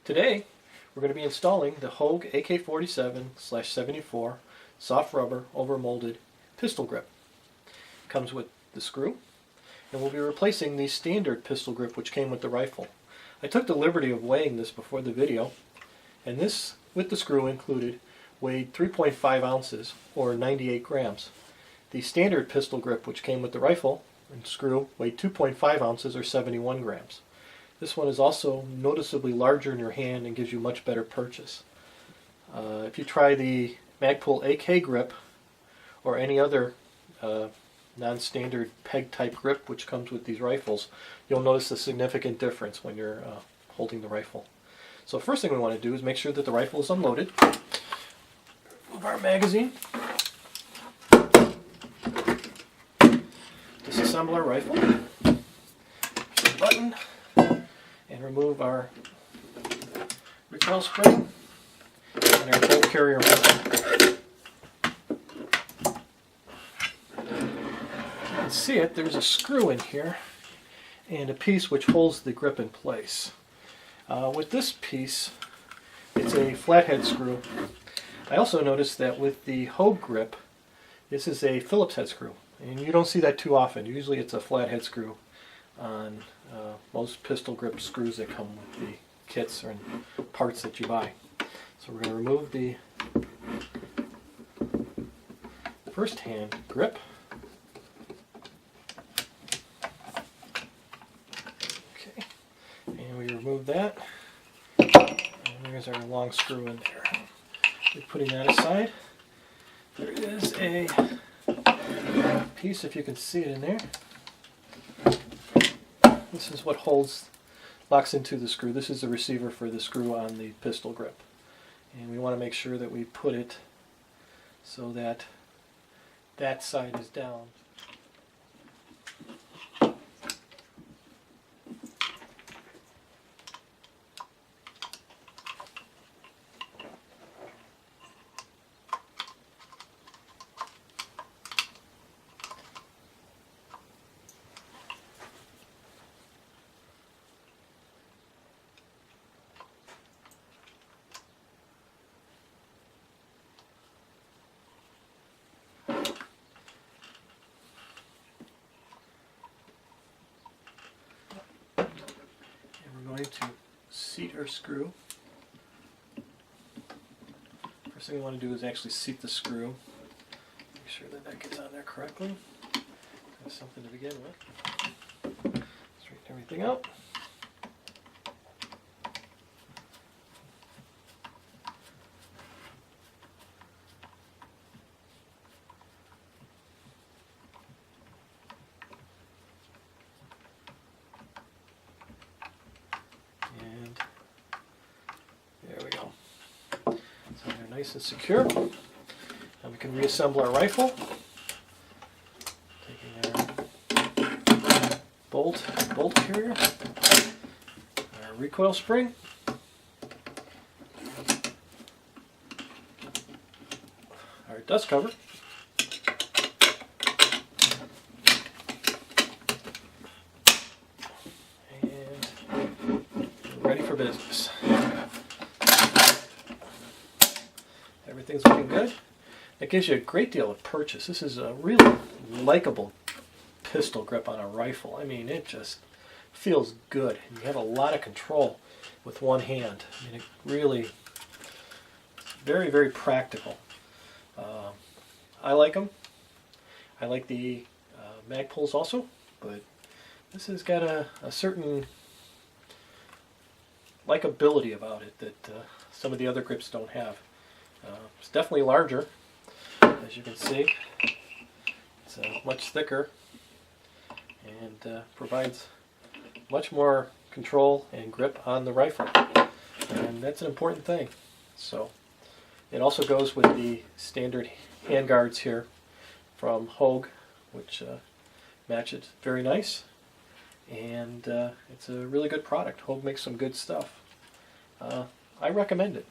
Today we're going to be installing the Hogue AK47/74 soft rubber overmolded pistol grip. It comes with the screw, and we'll be replacing the standard pistol grip which came with the rifle. I took the liberty of weighing this before the video, and this, with the screw included, weighed 3.5 ounces or 98 grams. The standard pistol grip which came with the rifle and screw weighed 2.5 ounces or 71 grams. This one is also noticeably larger in your hand and gives you much better purchase. If you try the Magpul AK grip or any other non-standard peg type grip which comes with these rifles, you'll notice a significant difference when you're holding the rifle. So first thing we want to do is make sure that the rifle is unloaded. Remove our magazine. Disassemble our rifle. Push the button. And remove our recoil spring and our bolt carrier muzzle. You can see it, there's a screw in here and a piece which holds the grip in place. With this piece, it's a flathead screw. I also noticed that with the Hogue grip, this is a Phillips head screw, and you don't see that too often. Usually it's a flathead screw on most pistol grip screws that come with the kits or parts that you buy. So we're going to remove the first hand grip. Okay, and we remove that, and there's our long screw in there. We're putting that aside. There is a piece, if you can see it in there. This is what locks into the screw. This is the receiver for the screw on the pistol grip. And we want to make sure that we put it so that that side is down. Going to seat our screw. First thing we want to do is actually seat the screw. Make sure that that gets on there correctly. That's something to begin with. Straighten everything out. Nice and secure. Now we can reassemble our rifle. Taking our bolt carrier, our recoil spring, our dust cover, and we're ready for business. Everything's looking good. It gives you a great deal of purchase. This is a really likable pistol grip on a rifle. I mean, it just feels good. You have a lot of control with one hand. I mean, it really, very, very practical. I like them. I like the Magpuls also, but this has got a certain likability about it that some of the other grips don't have. It's definitely larger, as you can see. It's much thicker and provides much more control and grip on the rifle, and that's an important thing. So it also goes with the standard handguards here from Hogue, which match it very nice, and it's a really good product. Hogue makes some good stuff. I recommend it.